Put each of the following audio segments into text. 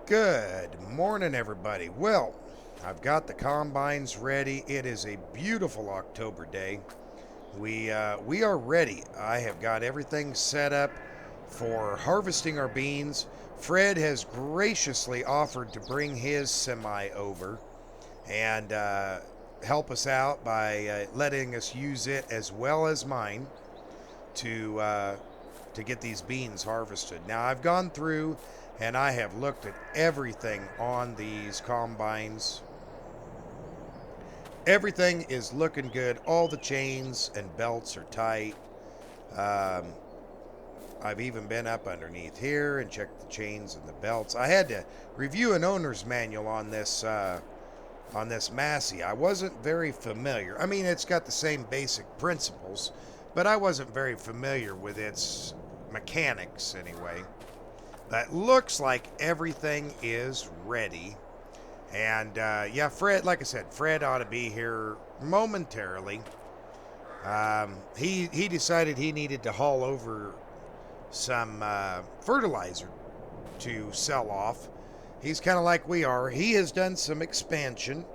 Good morning, everybody. Well, I've got the combines ready. It is a beautiful October day. We are ready. I have got everything set up for harvesting our beans. Fred has graciously offered to bring his semi over and help us out by letting us use it as well as mine to get these beans harvested. Now I've gone through and I have looked at everything on these combines. Everything is looking good. All the chains and belts are tight. Um, I've even been up underneath here and checked the chains and the belts. I had to review an owner's manual on this Massey. I wasn't very familiar. I mean, it's got the same basic principles, but I wasn't very familiar with its mechanics anyway. But looks like everything is ready. And yeah, Fred, like I said, Fred ought to be here momentarily. He decided he needed to haul over some fertilizer to sell off. He's kind of like we are. He has done some expansion.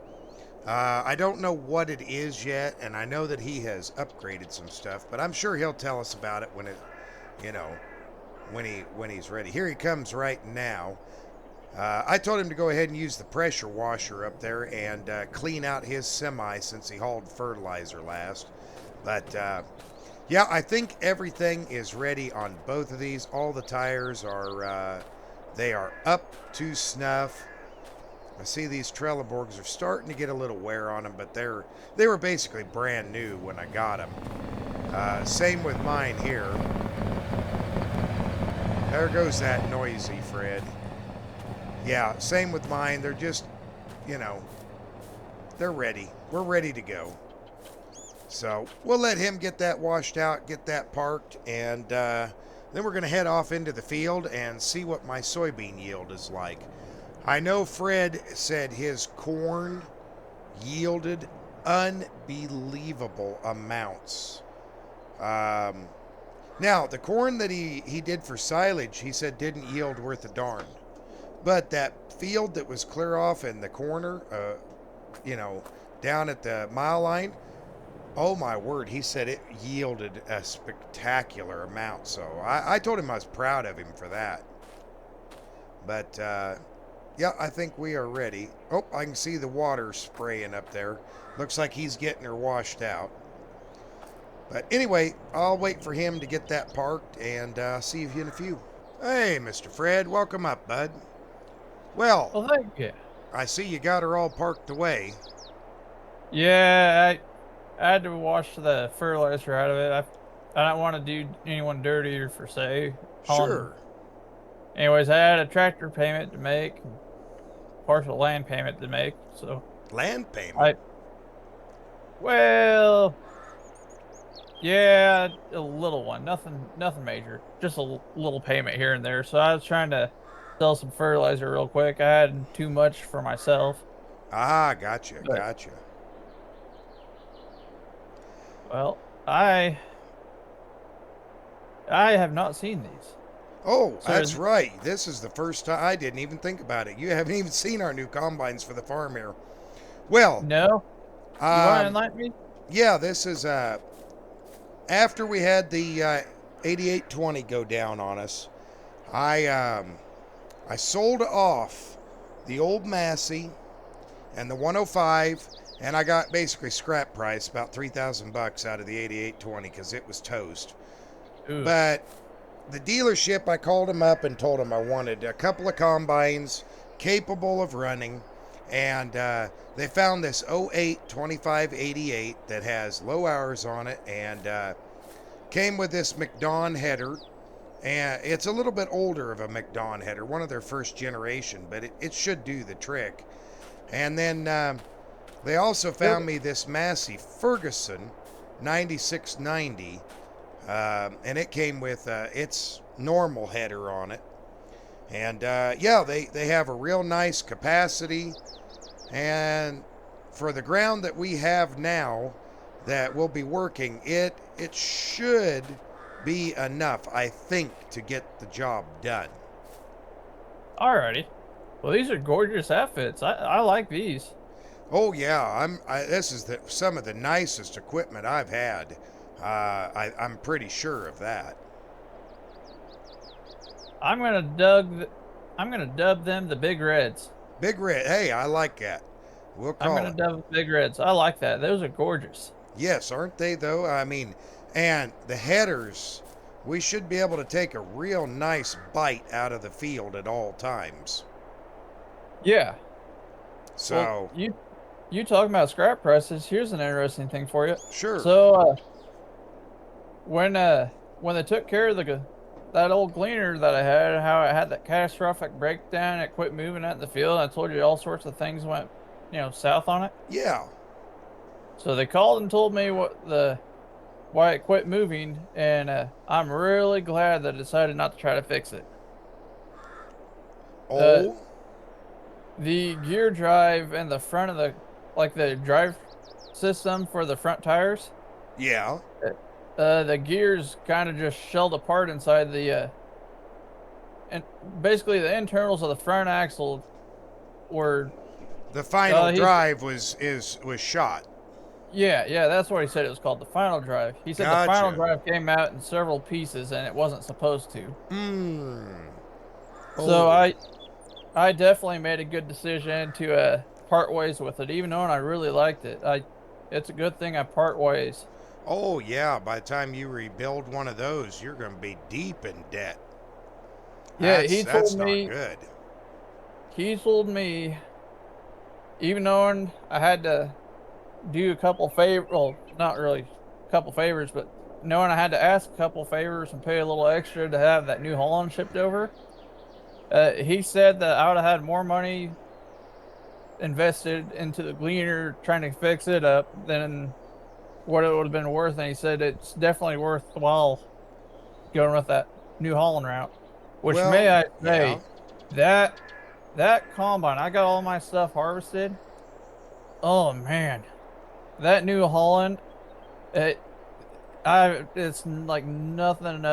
I don't know what it is yet, and I know that he has upgraded some stuff, but I'm sure he'll tell us about it when it, you know, when he's ready. Here he comes right now. I told him to go ahead and use the pressure washer up there and clean out his semi since he hauled fertilizer last. But yeah, I think everything is ready on both of these. All the tires are they are up to snuff. I see these Trelleborgs are starting to get a little wear on them, but they were basically brand new when I got them. Same with mine here. There goes that noisy Fred. Yeah, same with mine. They're just, they're ready. We're ready to go. So we'll let him get that washed out, get that parked, and then we're going to head off into the field and see what my soybean yield is like. I know Fred said his corn yielded unbelievable amounts. Now, the corn that he did for silage, he said didn't yield worth a darn. But that field that was clear off in the corner, down at the mile line, oh my word, he said it yielded a spectacular amount. So I told him I was proud of him for that. But, yeah, I think we are ready. Oh, I can see the water spraying up there. Looks like he's getting her washed out. But anyway, I'll wait for him to get that parked and see you in a few. Hey, Mr. Fred, welcome up, bud. Well, Well, thank you. I see you got her all parked away. Yeah, I had to wash the fertilizer out of it. I don't want to do anyone dirty or for say. Sure. Anyways, I had a tractor payment to make, and partial land payment to make. So Land payment? I, well, yeah, a little one, nothing major, just a little payment here and there. So I was trying to sell some fertilizer real quick. I had too much for myself, Ah, gotcha, but gotcha. well, I have not seen these. Oh, So that's right. This is the first time. I didn't even think about it. You haven't even seen our new combines for the farm here. Well, no. You want to um, enlighten me? yeah, this is after we had the 8820 go down on us. I sold off the old Massey and the 105, and I got basically scrap price about $3,000 out of the 8820 because it was toast. Ooh. But the dealership, I called them up and told them I wanted a couple of combines capable of running, and they found this 08 2588 that has low hours on it and came with this McDon header. And it's a little bit older of a McDon header, one of their first generation, but it should do the trick. And then they also found me this Massey Ferguson 9690, and it came with its normal header on it. And yeah, they have a real nice capacity. And for the ground that we have now that will be working, it should be enough, I think, to get the job done. Alrighty. Well, these are gorgeous outfits. I like these. Oh yeah, this is some of the nicest equipment I've had. I'm pretty sure of that. I'm gonna dub. I'm gonna dub them the Big Reds. Big Red. Hey, I like that. We'll I'm call gonna it. dub them Big Reds. I like that. Those are gorgeous. Yes, aren't they though? I mean, and the headers, we should be able to take a real nice bite out of the field at all times. Yeah. Well, So, you talking about scrap prices? Here's an interesting thing for you. sure. So when when they took care of the that old gleaner that I had, how it had that catastrophic breakdown, it quit moving out in the field. I told you all sorts of things went, south on it. Yeah. So they called and told me why it quit moving, and I'm really glad that I decided not to try to fix it. Uh, Oh, the gear drive and the front of the drive system for the front tires, yeah. the gears kind of just shelled apart inside and basically the internals of the front axle were, The final he's, drive was shot. yeah, that's what he said it was called, the final drive. He said the final Gotcha. drive came out in several pieces and it wasn't supposed to. Hmm. So Oh. I definitely made a good decision to part ways with it, even though I really liked it. It's a good thing I part ways. Oh yeah. By the time you rebuild one of those, you're going to be deep in debt. Yeah, That's not good. he told me, even though I had to do a couple favors, well, not really a couple favors, but knowing I had to ask a couple favors and pay a little extra to have that New Holland shipped over, he said that I would have had more money invested into the gleaner trying to fix it up than what it would have been worth. And he said it's definitely worthwhile going with that New Holland route. Which may Well, I yeah. say, that that combine, I got all my stuff harvested. Oh man, that New Holland, it it's like nothing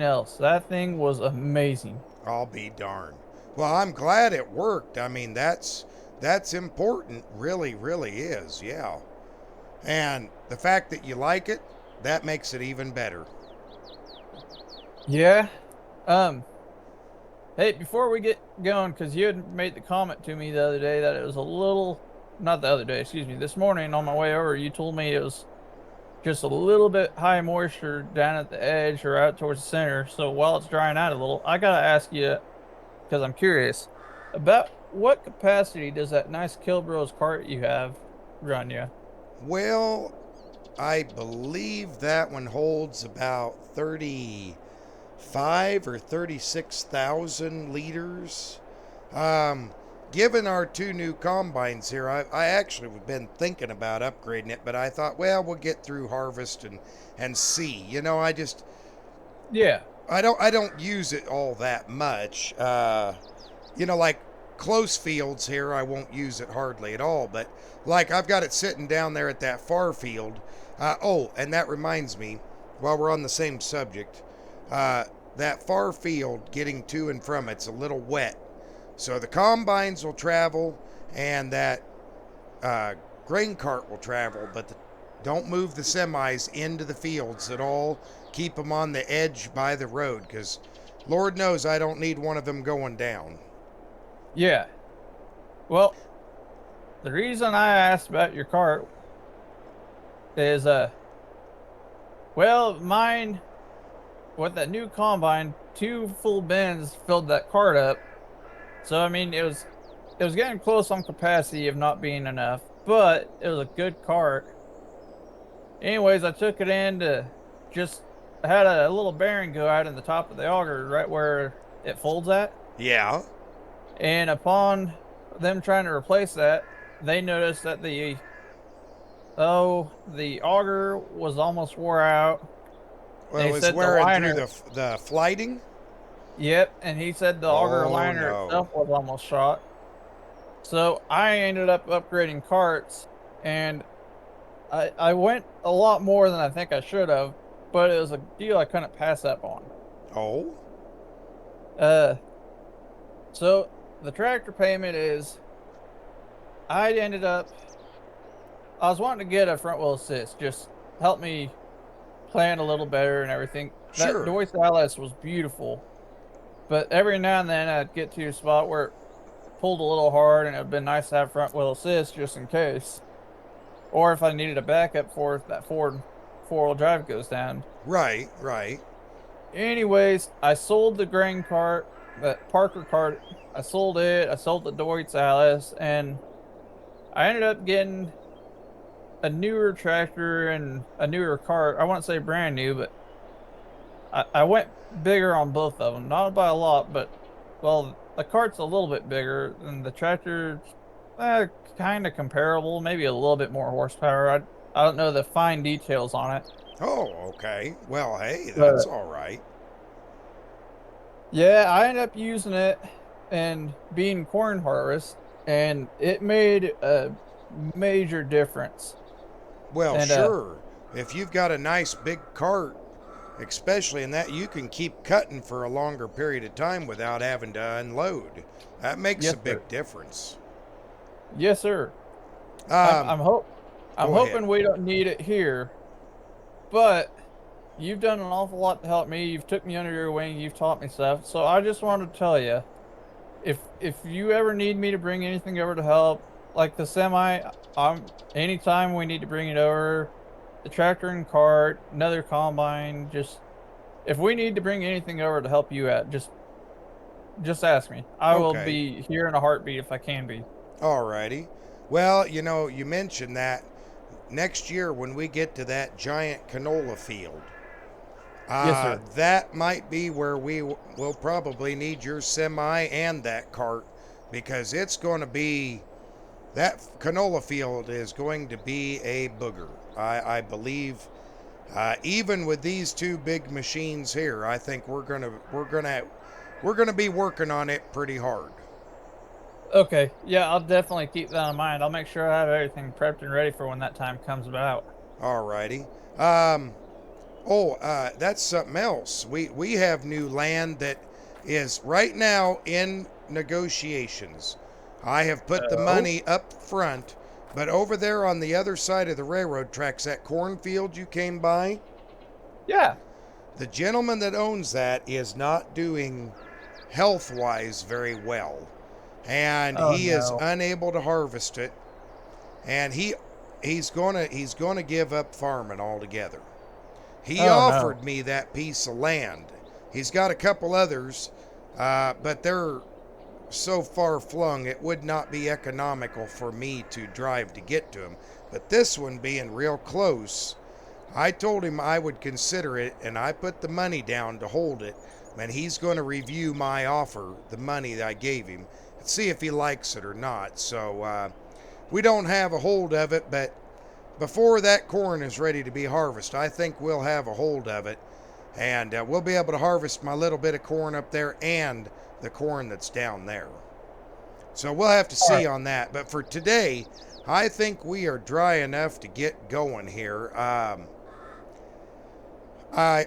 else. That thing was amazing. I'll be darned. Well, I'm glad it worked. I mean, that's important. Really, really is. Yeah. And the fact that you like it, that makes it even better. Yeah. Um. Hey, before we get going, because you had made the comment to me the other day that it was a little, not the other day, excuse me, this morning on my way over, you told me it was just a little bit high moisture down at the edge or out towards the center. So while it's drying out a little, I gotta ask you, because I'm curious, about what capacity does that nice Kilbros cart you have run you? Well, I believe that one holds about 35 or 36,000 liters. Um, Given our two new combines here, I actually have been thinking about upgrading it, but I thought, well, we'll get through harvest and see. Yeah, I don't use it all that much. Like close fields here, I won't use it hardly at all. But like I've got it sitting down there at that far field. Oh, and that reminds me, while we're on the same subject, that far field getting to and from it's a little wet. So the combines will travel, and that uh, grain cart will travel, but don't move the semis into the fields at all. Keep them on the edge by the road, because Lord knows I don't need one of them going down. yeah. Well, the reason I asked about your cart is, well, mine with that new combine, two full bins filled that cart up. So I mean, it was getting close on capacity of not being enough, but it was a good cart. Anyways, I took it in to just I had a little bearing go out in the top of the auger right where it folds at. Yeah. And upon them trying to replace that, they noticed that the auger was almost wore out. Well, it They was said the wearing through liner, the flighting. yep, and he said the auger Oh liner no. itself was almost shot. So I ended up upgrading carts, and I went a lot more than I think I should have, but it was a deal I couldn't pass up on. Oh. Uh, so the tractor payment is I ended up I was wanting to get a front wheel assist, just help me plan a little better and everything. That Sure. Deutz LS was beautiful, but every now and then I'd get to a spot where it pulled a little hard, and it would been nice to have front wheel assist just in case. Or if I needed a backup for if that Ford four-wheel drive goes down. Right, right. Anyways, I sold the grain cart, that Parker cart. I sold it. I sold the Deutz Alice, and I ended up getting a newer tractor and a newer cart. I wouldn't say brand new, but I went bigger on both of them. Not by a lot, but well, the cart's a little bit bigger, and the tractor's uh, kind of comparable. Maybe a little bit more horsepower. I don't know the fine details on it, Oh, okay. Well, hey, that's but all right. yeah, I ended up using it and being corn harvest, and it made a major difference. Well, And sure. If you've got a nice big cart, especially in that, you can keep cutting for a longer period of time without having to unload. That makes a yes, sir. big difference. Yes, sir. I'm Um, I'm hope I'm Go ahead. hoping we don't need it here, but you've done an awful lot to help me. You've took me under your wing. You've taught me stuff. So I just wanted to tell you, if you ever need me to bring anything over to help, like the semi, anytime we need to bring it over, the tractor and cart, another combine, just if we need to bring anything over to help you out, just ask me. I will Okay. be here in a heartbeat if I can be. Alrighty. Well, you mentioned that next year when we get to that giant canola field, Yes, sir. that might be where will probably need your semi and that cart because it's going to be that canola field is going to be a booger. I believe even with these two big machines here, I think we're gonna be working on it pretty hard. Okay. Yeah, I'll definitely keep that in mind. I'll make sure I have everything prepped and ready for when that time comes about. Alrighty. Um, that's something else. We have new land that is right now in negotiations. I have put the Oh? money up front, but over there on the other side of the railroad tracks, that cornfield you came by, Yeah. the gentleman that owns that is not doing health wise very well. And Oh he is no. unable to harvest it. And he's gonna give up farming altogether. He Oh no. offered me that piece of land. He's got a couple others, but they're so far flung it would not be economical for me to drive to get to him. But this one being real close, I told him I would consider it, and I put the money down to hold it. And he's going to review my offer, the money that I gave him, and see if he likes it or not. So we don't have a hold of it, but before that corn is ready to be harvested, I think we'll have a hold of it, and we'll be able to harvest my little bit of corn up there and the corn that's down there. So we'll have to All see right. on that. But for today, I think we are dry enough to get going here.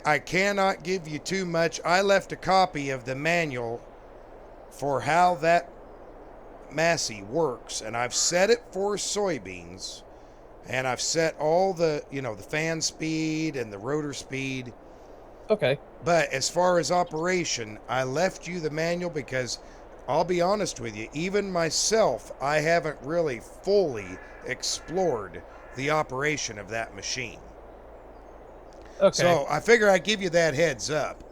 I cannot give you too much. I left a copy of the manual for how that Massey works, and I've set it for soybeans, and I've set all the fan speed and the rotor speed. Okay. But as far as operation, I left you the manual because I'll be honest with you, even myself, I haven't really fully explored the operation of that machine. Okay. So I figure I'd give you that heads up.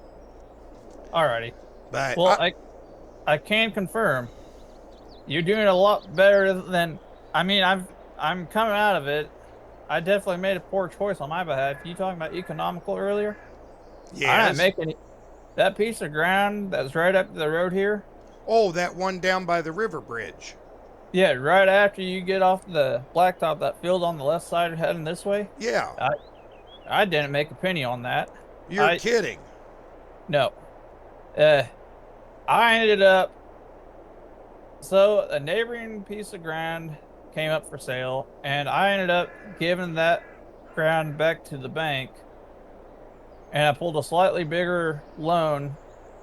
Alrighty. But Well, I can confirm you're doing a lot better than I'm coming out of it. I definitely made a poor choice on my behalf. You talking about economical earlier? I'm not yes. making it. That piece of ground that's right up the road here. Oh, that one down by the river bridge. Yeah, right after you get off the blacktop, that field on the left side heading this way. Yeah. I I didn't make a penny on that. You're I kidding. no. Uh, I ended up so a neighboring piece of ground came up for sale, and I ended up giving that ground back to the bank, and I pulled a slightly bigger loan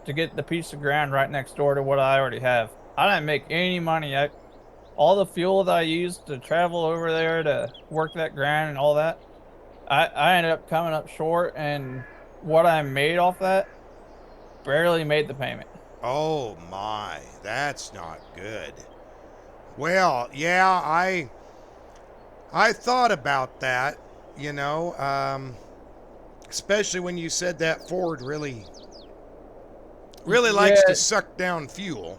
to get the piece of ground right next door to what I already have. I didn't make any money. All the fuel that I used to travel over there to work that ground and all that, I ended up coming up short, and what I made off that barely made the payment. Oh my, that's not good. Well, yeah, I thought about that, you know, especially when you said that Ford really likes to Yeah, suck down fuel.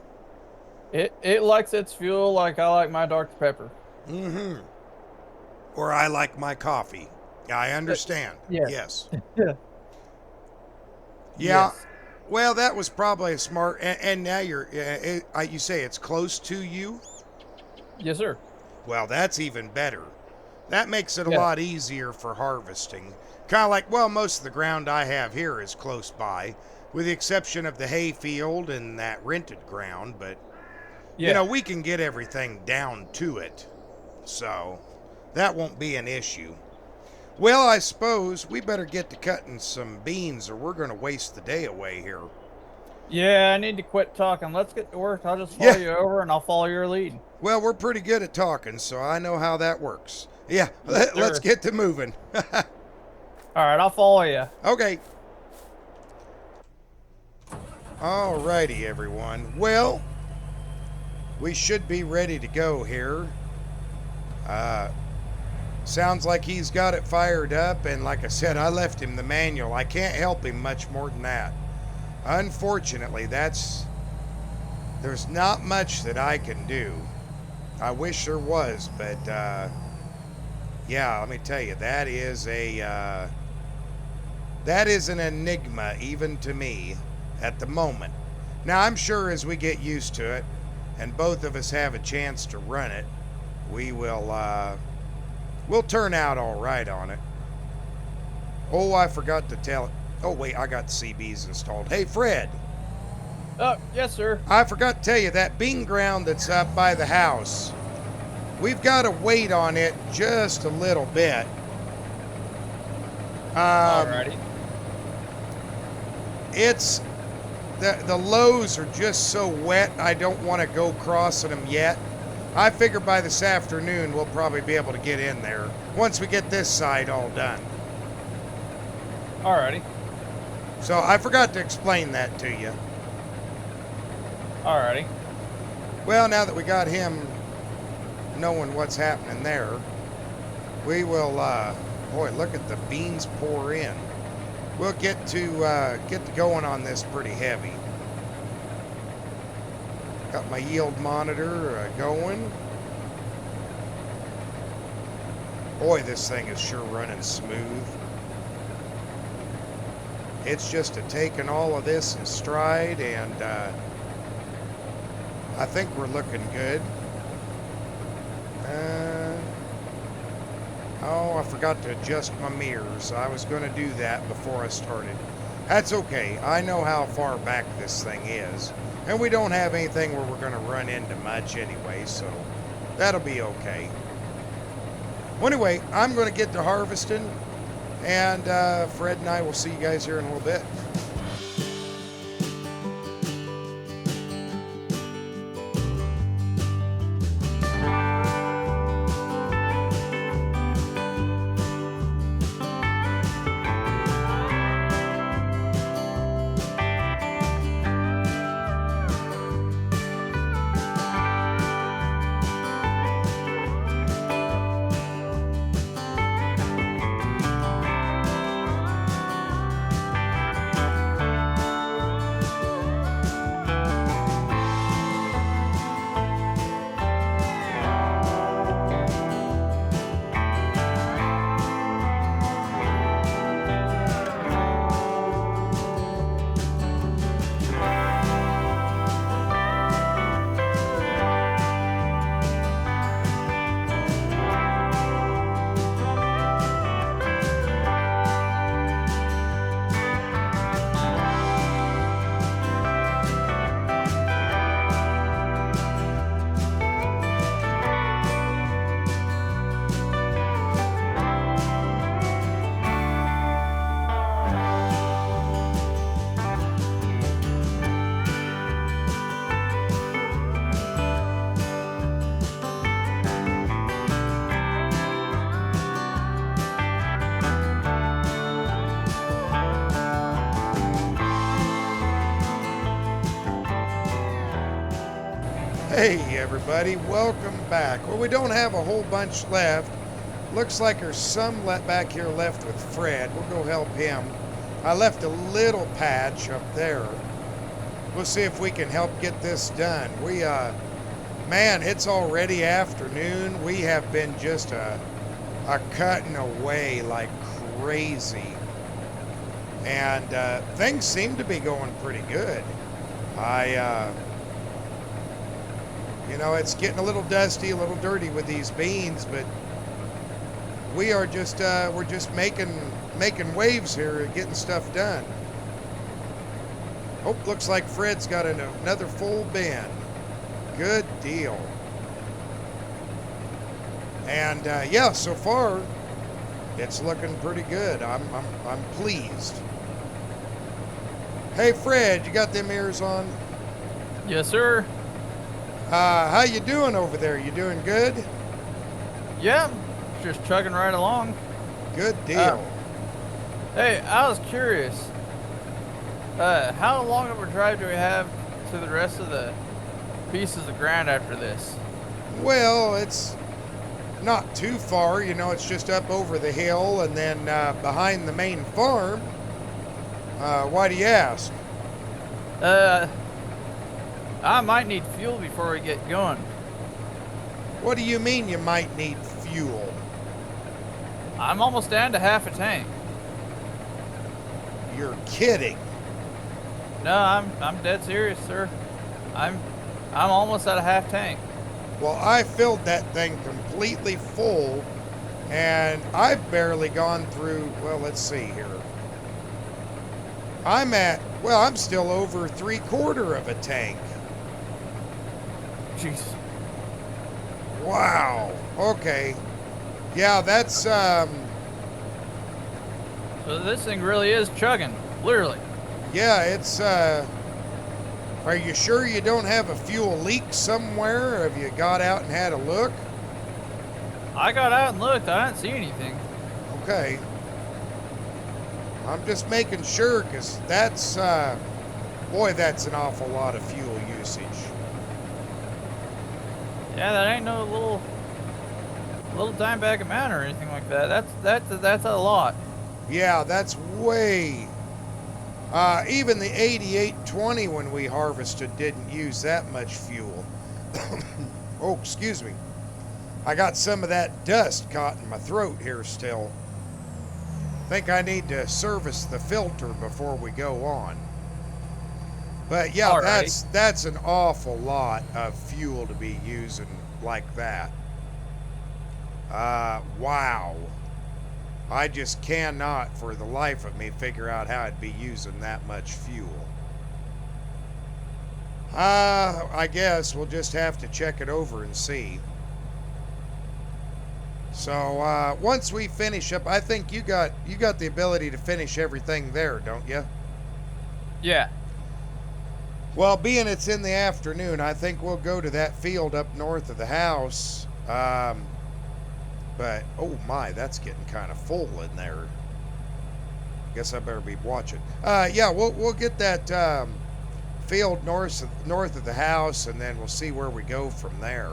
it likes its fuel like I like my Dr. Pepper. Mm-hmm. Or I like my coffee. I Uh, understand. yeah. Yes. Yeah. Yeah. Yes. Well, that was probably a smart. And now you say it's close to you. Yes, sir. Well, that's even better. That makes it a Yeah. lot easier for harvesting. Kind of like, well, most of the ground I have here is close by, with the exception of the hay field and that rented ground. But Yeah. we can get everything down to it, so that won't be an issue. Well, I suppose we better get to cutting some beans or we're going to waste the day away here. Yeah, I need to quit talking. Let's get to work. I'll just follow Yeah, you over and I'll follow your lead. well, we're pretty good at talking, so I know how that works. Yeah, Yes, let's sir. get to moving. All right, I'll follow you. Okay. Alrighty, everyone. Well, we should be ready to go here. Uh, Sounds like he's got it fired up, and like I said, I left him the manual. I can't help him much more than that. Unfortunately, there's not much that I can do. I wish there was, but yeah, let me tell you, that is an enigma even to me at the moment. Now, I'm sure as we get used to it, and both of us have a chance to run it, we'll turn out all right on it. Oh, I forgot to tell. Oh wait, I got the CBs installed. Hey, Fred. Oh, yes, sir. I forgot to tell you that bean ground that's up by the house. We've got to wait on it just a little bit. Um, Alrighty. it's the lows are just so wet. I don't want to go crossing them yet. I figure by this afternoon we'll probably be able to get in there once we get this side all done. Alrighty. So I forgot to explain that to you. Alrighty. Well, now that we got him knowing what's happening there, we will. Boy, look at the beans pour in. We'll get to going on this pretty heavy. Got my yield monitor going. Boy, this thing is sure running smooth. It's just taking all of this in stride, and I think we're looking good. Oh, I forgot to adjust my mirrors. I was going to do that before I started. That's okay. I know how far back this thing is. And we don't have anything where we're going to run into much anyway, so that'll be okay. Well, anyway, I'm going to get to harvesting, and Fred and I will see you guys here in a little bit. Hey everybody, welcome back. Well, we don't have a whole bunch left. Looks like there's some back here left with Fred. We'll go help him. I left a little patch up there. We'll see if we can help get this done. Man, it's already afternoon. We have been just a cutting away like crazy. And things seem to be going pretty good. You know, it's getting a little dusty, a little dirty with these beans, but we are just, we're just making waves here, getting stuff done. Oh, looks like Fred's got another full bin. Good deal. And yeah, so far it's looking pretty good. I'm pleased. Hey Fred, you got them ears on? Yes, sir. How you doing over there? You doing good? Yeah, just chugging right along. Good deal. Hey, I was curious. How long of a drive do we have to the rest of the pieces of ground after this? Well, it's not too far. You know, it's just up over the hill and then behind the main farm. Why do you ask? I might need fuel before we get going. What do you mean you might need fuel? I'm almost down to half a tank. You're kidding. No, I'm dead serious, sir. I'm almost at a half tank. Well, I filled that thing completely full, and I've barely gone through, well, let's see here. I'm still over 3/4 of a tank. Jeez. Wow. Okay. Yeah, that's, So this thing really is chugging, literally. yeah, it's, are you sure you don't have a fuel leak somewhere? Have you got out and had a look? I got out and looked. I didn't see anything. Okay. I'm just making sure, because that's, boy, that's an awful lot of fuel usage. Yeah, that ain't no little dime bag amount or anything like that. That's a lot. Yeah, that's way. Even the 8820 when we harvested didn't use that much fuel. Oh, excuse me. I got some of that dust caught in my throat here still. Think I need to service the filter before we go on. But yeah, Alrighty. that's an awful lot of fuel to be using like that. Wow. I just cannot for the life of me figure out how I'd be using that much fuel. I guess we'll just have to check it over and see. So once we finish up, I think you got the ability to finish everything there, don't you? Yeah. Well, being it's in the afternoon, I think we'll go to that field up north of the house. But oh my, that's getting kind of full in there. Guess I better be watching. Yeah, we'll get that field north of the house, and then we'll see where we go from there.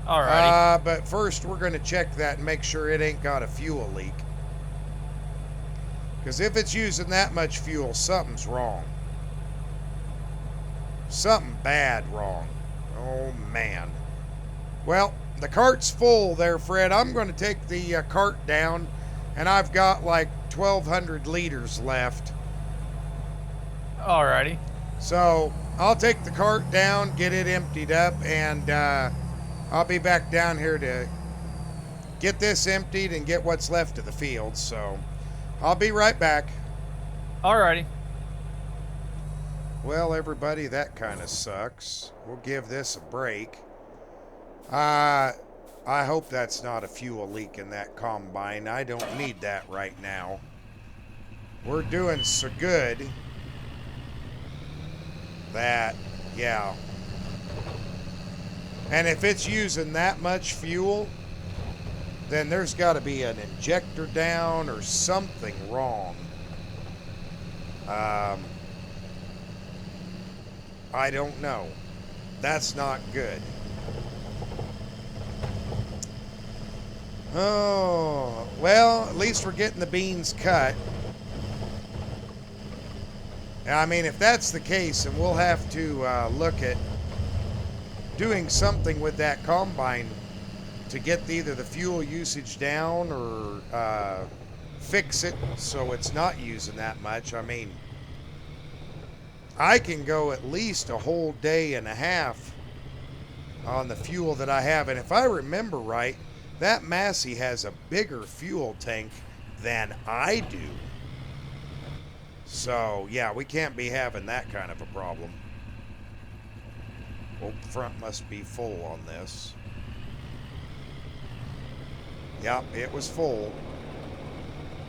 Alrighty. But first, we're going to check that and make sure it ain't got a fuel leak. Because if it's using that much fuel, something's wrong. Something bad wrong. Oh, man. Well, the cart's full there, Fred. I'm going to take the cart down, and I've got like 1,200 liters left. Alrighty. So I'll take the cart down, get it emptied up, and I'll be back down here to get this emptied and get what's left of the field. So I'll be right back. Alrighty. Well, everybody, that kind of sucks. We'll give this a break. I hope that's not a fuel leak in that combine. I don't need that right now. We're doing so good that, yeah. And if it's using that much fuel, then there's got to be an injector down or something wrong. I don't know. That's not good. Oh, well, at least we're getting the beans cut. I mean, if that's the case, then we'll have to look at doing something with that combine to get either the fuel usage down or fix it so it's not using that much. I mean, I can go at least a whole day and a half on the fuel that I have. And if I remember right, that Massey has a bigger fuel tank than I do. So, yeah, we can't be having that kind of a problem. Oh, front must be full on this. Yep, it was full.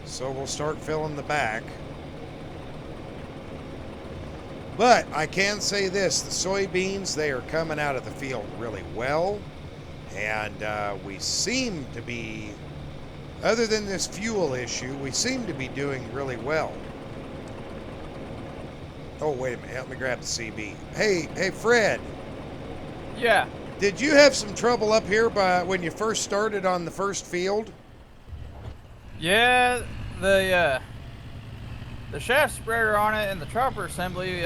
So we'll start filling the back. But I can say this, the soybeans, they are coming out of the field really well. And we seem to be, other than this fuel issue, we seem to be doing really well. Oh, wait a minute. Help me grab the CB. Hey, Fred. Yeah. Did you have some trouble up here when you first started on the first field? Yeah, the shaft spreader on it and the chopper assembly,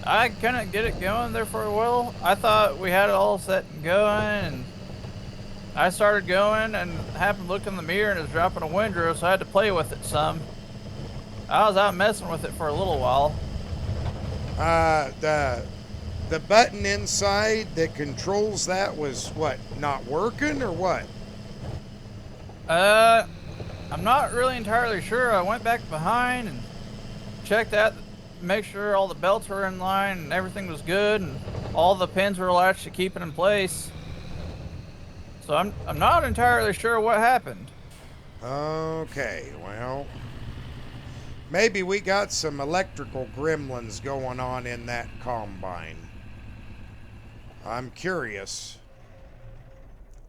I couldn't get it going there for a while. I thought we had it all set and going, and I started going and happened to look in the mirror and it was dropping a windrow, so I had to play with it some. I was out messing with it for a little while. The button inside that controls that was what, not working or what? I'm not really entirely sure. I went back behind and checked that, make sure all the belts were in line and everything was good and all the pins were latched to keep it in place. So I'm not entirely sure what happened. Okay, well, maybe we got some electrical gremlins going on in that combine. I'm curious.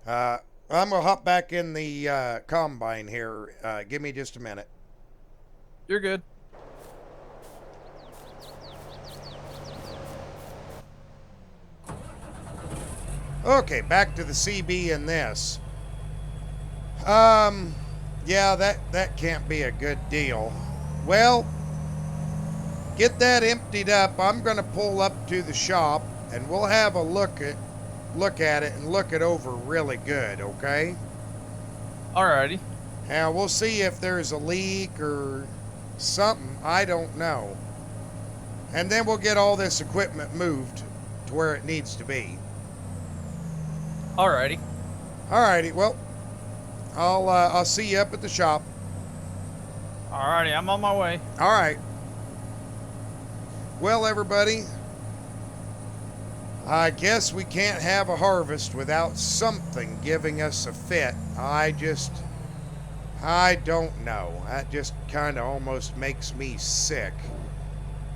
I'm going to hop back in the combine here. Give me just a minute. You're good. Okay, back to the CB and this. Yeah, that can't be a good deal. Well, get that emptied up. I'm going to pull up to the shop and we'll have a look at it and look it over really good, okay? Alrighty. Now, we'll see if there's a leak or something. I don't know. And then we'll get all this equipment moved to where it needs to be. Alrighty. Alrighty, well, I'll see you up at the shop. Alrighty, I'm on my way. Alright. Well, everybody, I guess we can't have a harvest without something giving us a fit. I don't know. That just kind of almost makes me sick.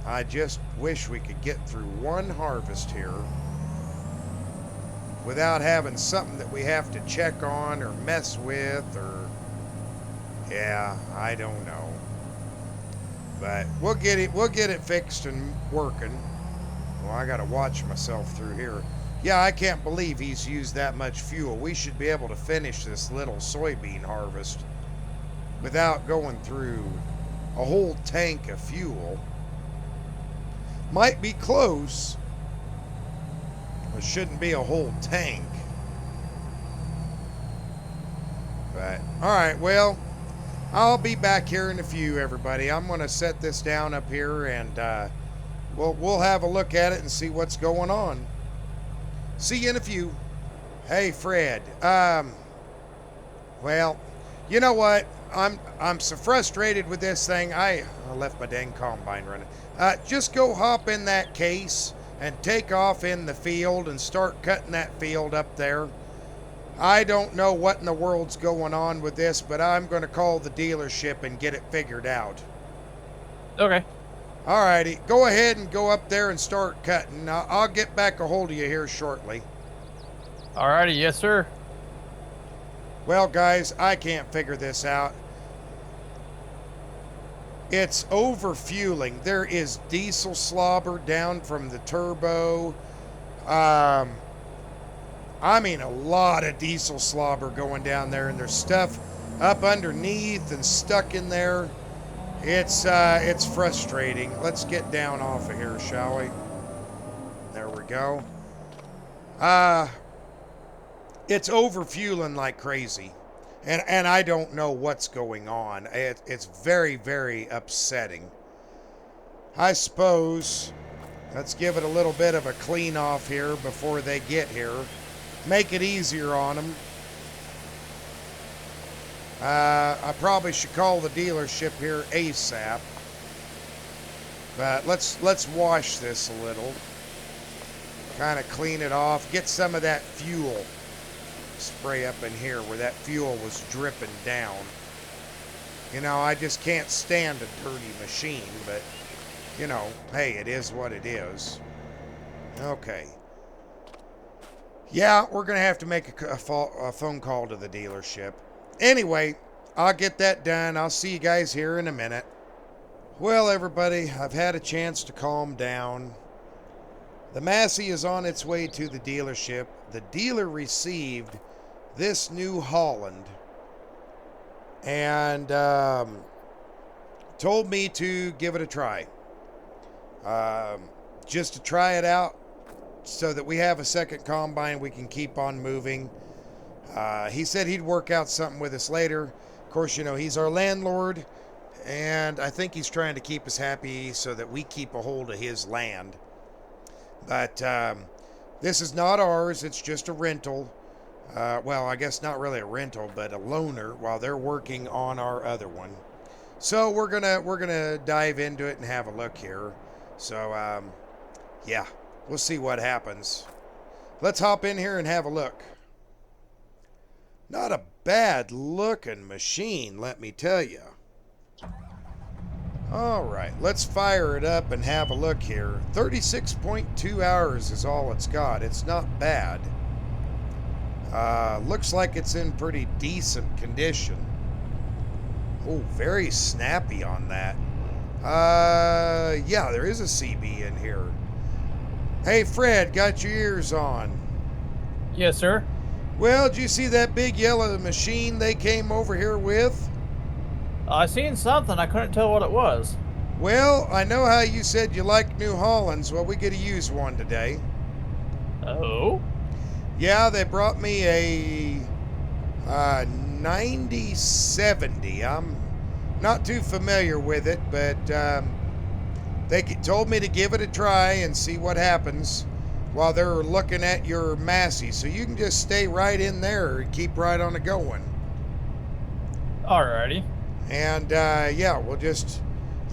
I just wish we could get through one harvest here without having something that we have to check on or mess with or... Yeah, I don't know. But we'll get it fixed and working. Well, I gotta watch myself through here. Yeah, I can't believe he's used that much fuel. We should be able to finish this little soybean harvest without going through a whole tank of fuel. Might be close, but shouldn't be a whole tank. But, alright, well, I'll be back here in a few, everybody. I'm going to set this down up here and we'll have a look at it and see what's going on. See you in a few. Hey, Fred. Well, you know what? I'm so frustrated with this thing. I left my dang combine running. Just go hop in that case and take off in the field and start cutting that field up there. I don't know what in the world's going on with this, but I'm going to call the dealership and get it figured out. Okay. Alrighty, go ahead and go up there and start cutting. I'll get back a hold of you here shortly. Alrighty, yes sir. Well, guys, I can't figure this out. It's overfueling. There is diesel slobber down from the turbo. Um, I mean, a lot of diesel slobber going down there, and there's stuff up underneath and stuck in there. It's frustrating. Let's get down off of here, shall we? There we go. Uh, it's overfueling like crazy. And I don't know what's going on. It's very, very upsetting. I suppose let's give it a little bit of a clean off here before they get here. Make it easier on them. I probably should call the dealership here ASAP. But let's wash this a little. Kind of clean it off. Get some of that fuel spray up in here where that fuel was dripping down. You know, I just can't stand a dirty machine, but, you know, hey, it is what it is. Okay. Yeah, we're going to have to make a phone call to the dealership. Anyway, I'll get that done. I'll see you guys here in a minute. Well, everybody, I've had a chance to calm down. The Massey is on its way to the dealership. The dealer received this New Holland and told me to give it a try. Just to try it out so that we have a second combine we can keep on moving. He said he'd work out something with us later. Of course, you know, he's our landlord, and I think he's trying to keep us happy so that we keep a hold of his land. But this is not ours. It's just a rental. Well, I guess not really a rental, but a loaner while they're working on our other one. So we're gonna dive into it and have a look here. So yeah, we'll see what happens. Let's hop in here and have a look. Not a bad looking machine, let me tell you. All right, let's fire it up and have a look here. 36.2 hours is all it's got. It's not bad. Looks like it's in pretty decent condition. Oh, very snappy on that. Yeah, there is a CB in here. Hey, Fred, got your ears on? Yes, sir. Well, did you see that big yellow machine they came over here with? I seen something. I couldn't tell what it was. Well, I know how you said you like New Hollands. Well, we get to use one today. Oh? Yeah, they brought me a 9070. I'm not too familiar with it, but they told me to give it a try and see what happens while they're looking at your Massey. So you can just stay right in there and keep right on it going. Alrighty. And yeah,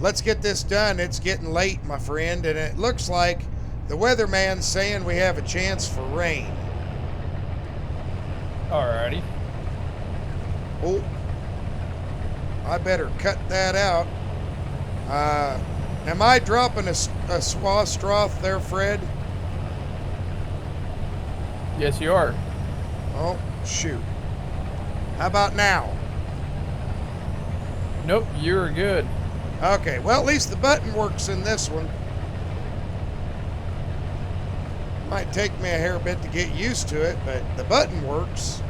let's get this done. It's getting late, my friend, and it looks like the weatherman's saying we have a chance for rain. Alrighty. Oh, I better cut that out. Am I dropping a swath there, Fred? Yes, you are. Oh, shoot. How about now? Nope, you're good. Okay, well, at least the button works in this one. Might take me a hair bit to get used to it, but the button works.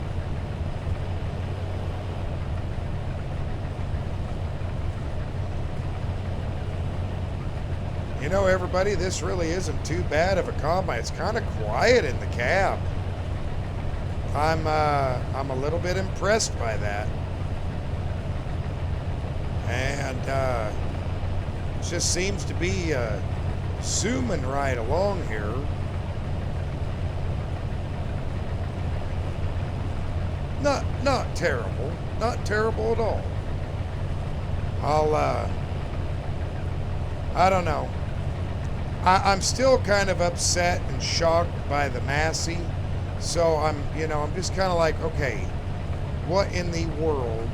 You know, everybody, this really isn't too bad of a combine. It's kind of quiet in the cab. I'm a little bit impressed by that. And it just seems to be zooming right along here. Not terrible. Not terrible at all. I don't know. I'm still kind of upset and shocked by the Massey. So I'm just kind of like, okay, what in the world?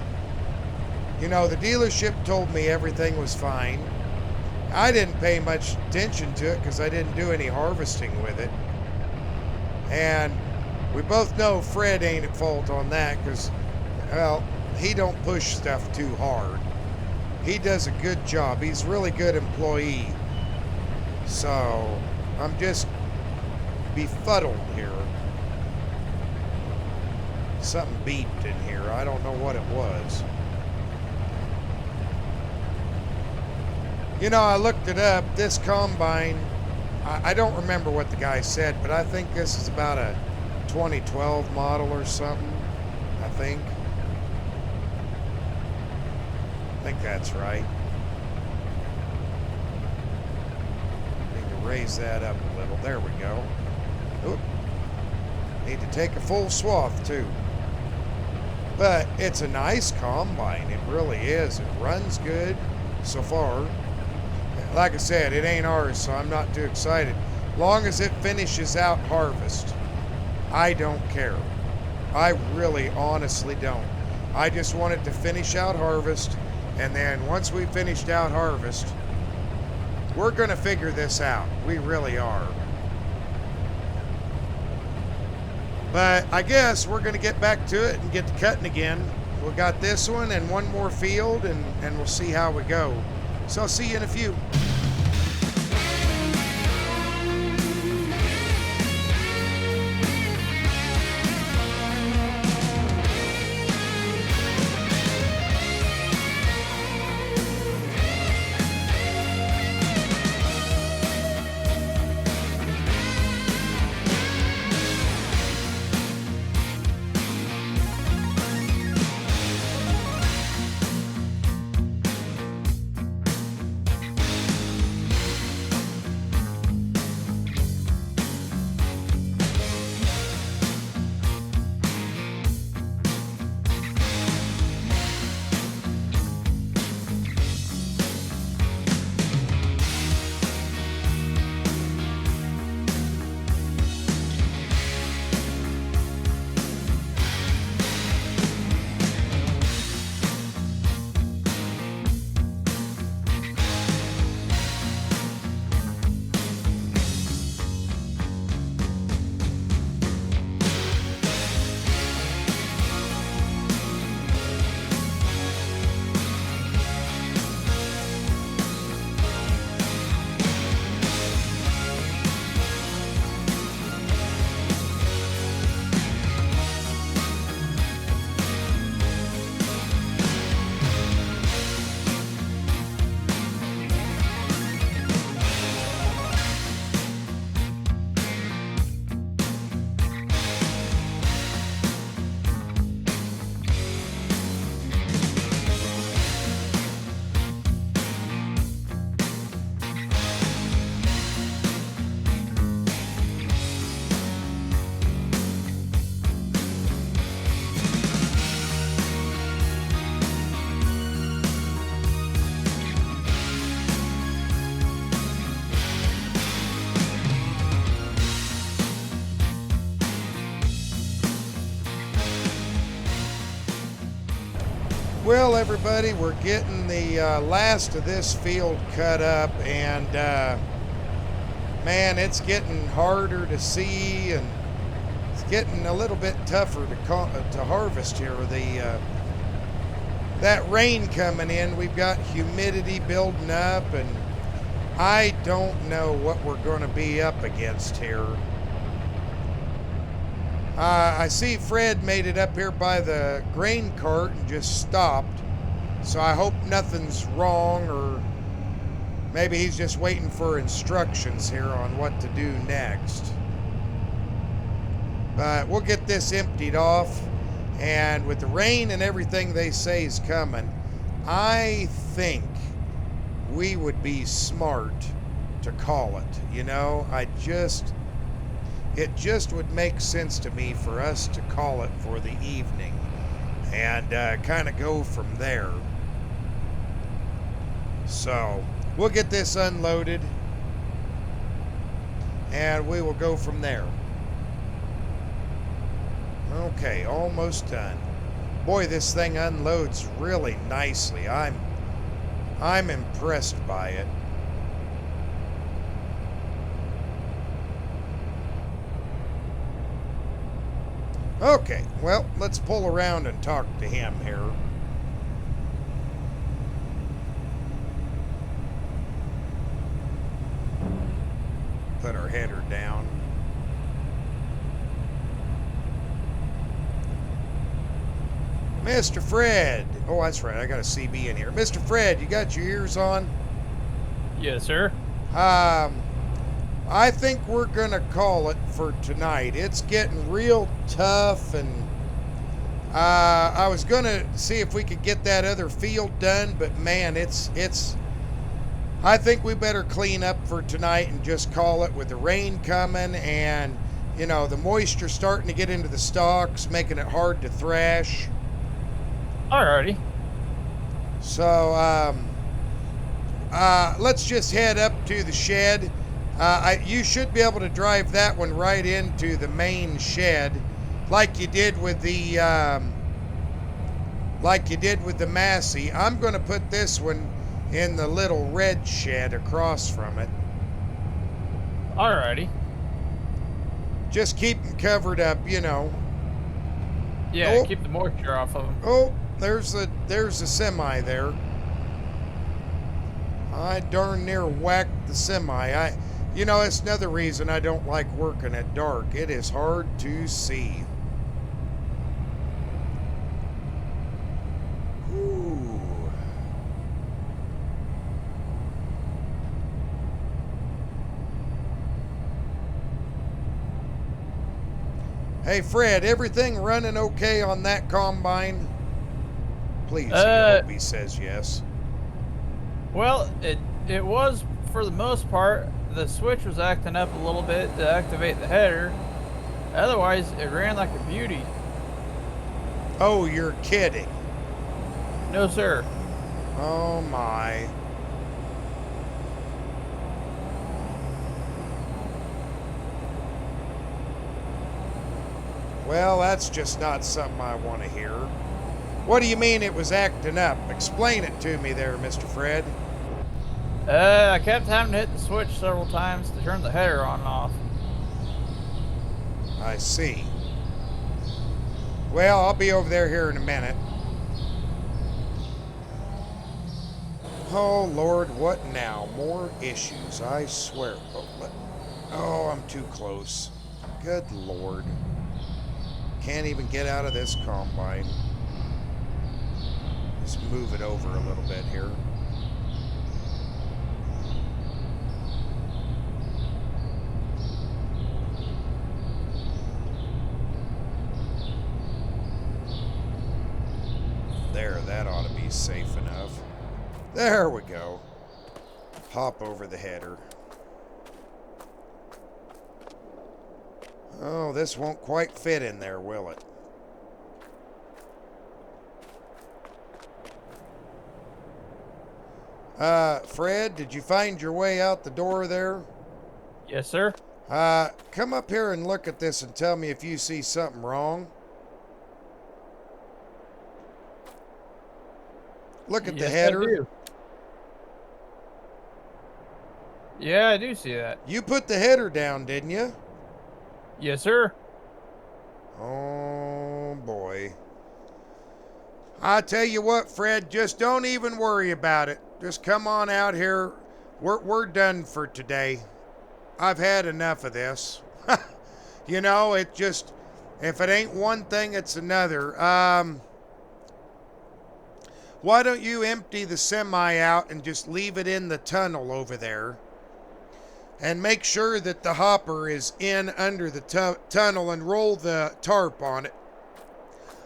You know, the dealership told me everything was fine. I didn't pay much attention to it because I didn't do any harvesting with it. And we both know Fred ain't at fault on that because, well, he don't push stuff too hard. He does a good job. He's a really good employee. So I'm just befuddled here. Something beeped in here. I don't know what it was. You know, I looked it up. This combine, I don't remember what the guy said, but I think this is about a 2012 model or something. I think that's right. Need to raise that up a little. There we go. Oop. Need to take a full swath too. But it's a nice combine. It really is. It runs good so far. Like I said, it ain't ours, so I'm not too excited. Long as it finishes out harvest, I don't care. I really honestly don't. I just want it to finish out harvest, and then once we finished out harvest, we're going to figure this out. We really are. But I guess we're going to get back to it and get to cutting again. We got this one and one more field, and we'll see how we go. So I'll see you in a few. Well, everybody, we're getting the last of this field cut up, and man, it's getting harder to see, and it's getting a little bit tougher to harvest here. That rain coming in, we've got humidity building up, and I don't know what we're going to be up against here. I see Fred made it up here by the grain cart and just stopped. So I hope nothing's wrong, or maybe he's just waiting for instructions here on what to do next. But we'll get this emptied off. And with the rain and everything they say is coming, I think we would be smart to call it. You know, it just would make sense to me for us to call it for the evening and kind of go from there. So we'll get this unloaded and we will go from there. Okay, almost done. Boy, this thing unloads really nicely. I'm impressed by it. Okay, well, let's pull around and talk to him here. Put our header down. Mr. Fred. Oh, that's right. I got a CB in here. Mr. Fred, you got your ears on? Yes, sir. I think we're going to call it for tonight. It's getting real tough, and I was going to see if we could get that other field done, but man, I think we better clean up for tonight and just call it with the rain coming and, the moisture starting to get into the stalks, making it hard to thrash. Alrighty. So, let's just head up to the shed. You should be able to drive that one right into the main shed, like you did with the Massey. I'm going to put this one in the little red shed across from it. Alrighty. Just keep them covered up, Yeah, keep the moisture off of them. Oh, there's a semi there. I darn near whacked the semi. It's another reason I don't like working at dark. It is hard to see. Ooh. Hey, Fred, everything running okay on that combine? Please, I hope he says yes. Well, it was for the most part. The switch was acting up a little bit to activate the header. Otherwise, it ran like a beauty. Oh, you're kidding. No, sir. Oh, my. Well, that's just not something I want to hear. What do you mean it was acting up? Explain it to me there, Mr. Fred. I kept having to hit the switch several times to turn the header on and off. I see. Well, I'll be over there here in a minute. Oh, Lord, what now? More issues, I swear. Oh, I'm too close. Good Lord. Can't even get out of this combine. Just move it over a little bit here. There, that ought to be safe enough. There we go. Hop over the header. Oh, this won't quite fit in there, will it? Fred, did you find your way out the door there? Yes, sir. Come up here and look at this and tell me if you see something wrong. Look at the header. I do. Yeah, I do see that. You put the header down, didn't you? Yes, sir. Oh, boy. I tell you what, Fred, just don't even worry about it. Just come on out here. We're done for today. I've had enough of this. It just, if it ain't one thing, it's another. Why don't you empty the semi out and just leave it in the tunnel over there? And make sure that the hopper is in under the tunnel and roll the tarp on it.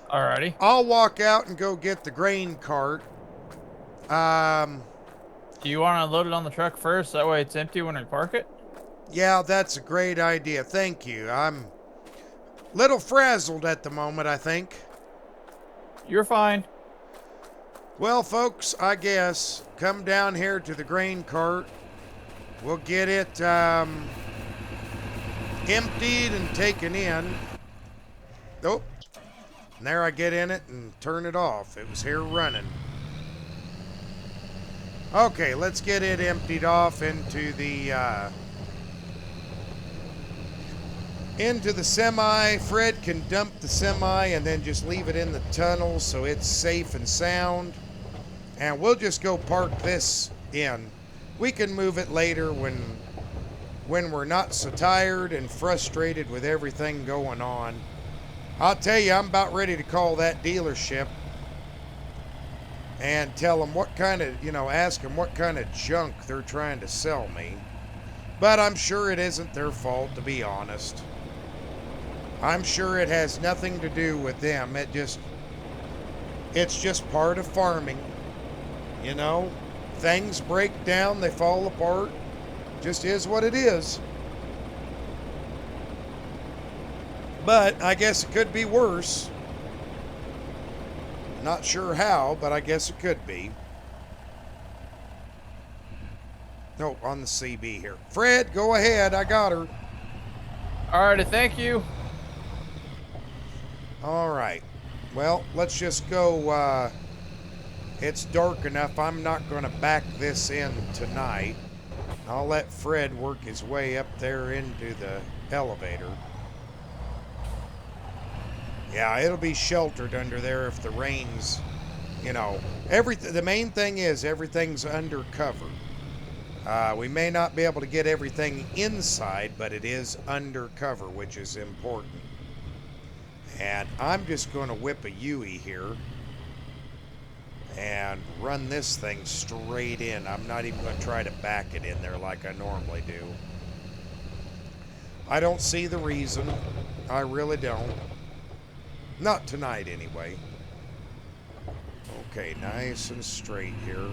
Alrighty. I'll walk out and go get the grain cart. Do you want to load it on the truck first? That way it's empty when we park it? Yeah, that's a great idea. Thank you. I'm a little frazzled at the moment, I think. You're fine. Well, folks, I guess come down here to the grain cart. We'll get it emptied and taken in. Oh, and there I get in it and turn it off. It was here running. Okay, let's get it emptied off into the semi. Fred can dump the semi and then just leave it in the tunnel so it's safe and sound. And we'll just go park this in. We can move it later when we're not so tired and frustrated with everything going on. I'll tell you, I'm about ready to call that dealership. and tell them what kind of, ask them what kind of junk they're trying to sell me. But I'm sure it isn't their fault, to be honest. I'm sure it has nothing to do with them. It's just part of farming. You know, things break down, they fall apart. Just is what it is. But I guess it could be worse. Not sure how, but I guess it could be. No, on the CB here. Fred, go ahead. I got her. Alrighty, thank you. All right. Well, let's just go. It's dark enough. I'm not going to back this in tonight. I'll let Fred work his way up there into the elevator. Yeah, it'll be sheltered under there if the rain's, the main thing is everything's under cover. We may not be able to get everything inside, but it is under cover, which is important. And I'm just going to whip a Yui here and run this thing straight in. I'm not even going to try to back it in there like I normally do. I don't see the reason. I really don't. Not tonight, anyway. Okay, nice and straight here.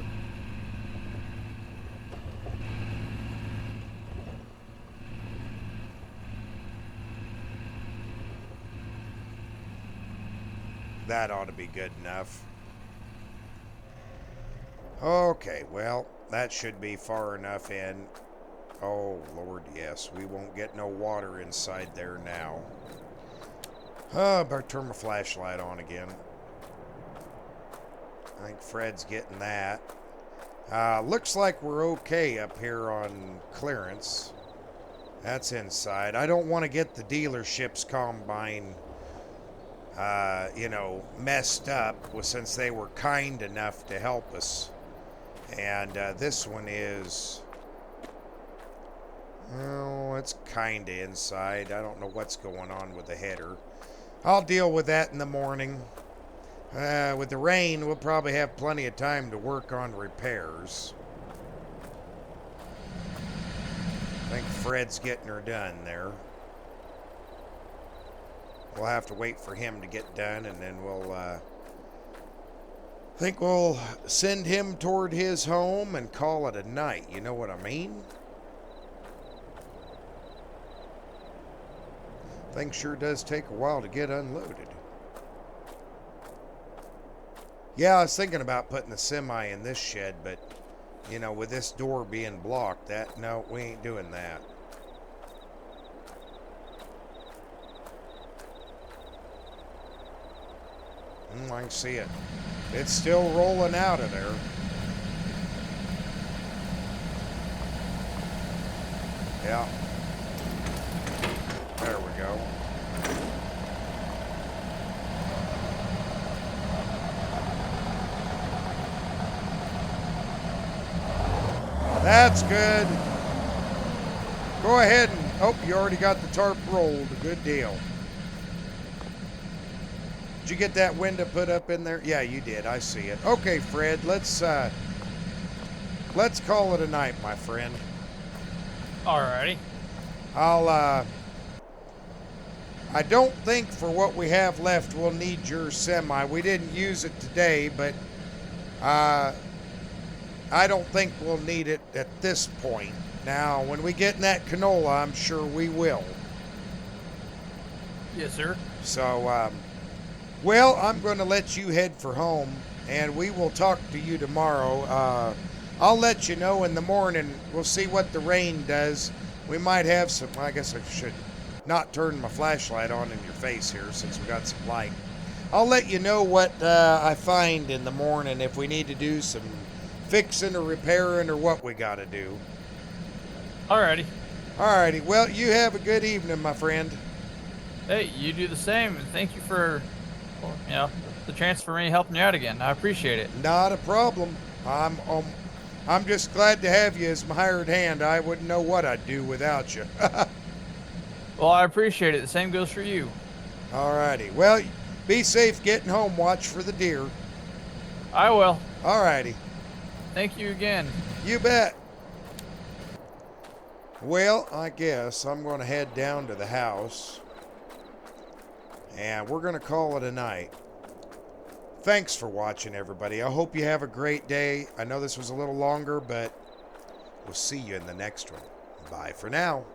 That ought to be good enough. Okay, well, that should be far enough in. Oh, Lord, yes. We won't get no water inside there now. Better turn my flashlight on again. I think Fred's getting that. Looks like we're okay up here on clearance. That's inside. I don't want to get the dealership's combine, messed up since they were kind enough to help us. And this one is... Oh, it's kind of inside. I don't know what's going on with the header. I'll deal with that in the morning. With the rain, we'll probably have plenty of time to work on repairs. I think Fred's getting her done there. We'll have to wait for him to get done, and then we'll, think we'll send him toward his home and call it a night. You know what I mean? Thing sure does take a while to get unloaded. Yeah, I was thinking about putting the semi in this shed, but, with this door being blocked, no, we ain't doing that. I can see it. It's still rolling out of there. Yeah. There we go. That's good. Go ahead and... Oh, you already got the tarp rolled. Good deal. Did you get that window put up in there? Yeah, you did. I see it. Okay, Fred, let's call it a night, my friend. Alrighty. I don't think for what we have left we'll need your semi. We didn't use it today, but I don't think we'll need it at this point. Now, when we get in that canola, I'm sure we will. Yes, sir. So, well, I'm going to let you head for home, and we will talk to you tomorrow. I'll let you know in the morning. We'll see what the rain does. We might have some... I guess I should not turn my flashlight on in your face here since we got some light. I'll let you know what I find in the morning, if we need to do some fixing or repairing or what we got to do. Alrighty. Alrighty. Well, you have a good evening, my friend. Hey, you do the same, and thank you for, the chance for me helping you out again. I appreciate it. Not a problem. I'm just glad to have you as my hired hand. I wouldn't know what I'd do without you. Well, I appreciate it. The same goes for you. Alrighty. Well, be safe getting home. Watch for the deer. I will. Alrighty. Thank you again. You bet. Well, I guess I'm going to head down to the house. And we're going to call it a night. Thanks for watching, everybody. I hope you have a great day. I know this was a little longer, but we'll see you in the next one. Bye for now.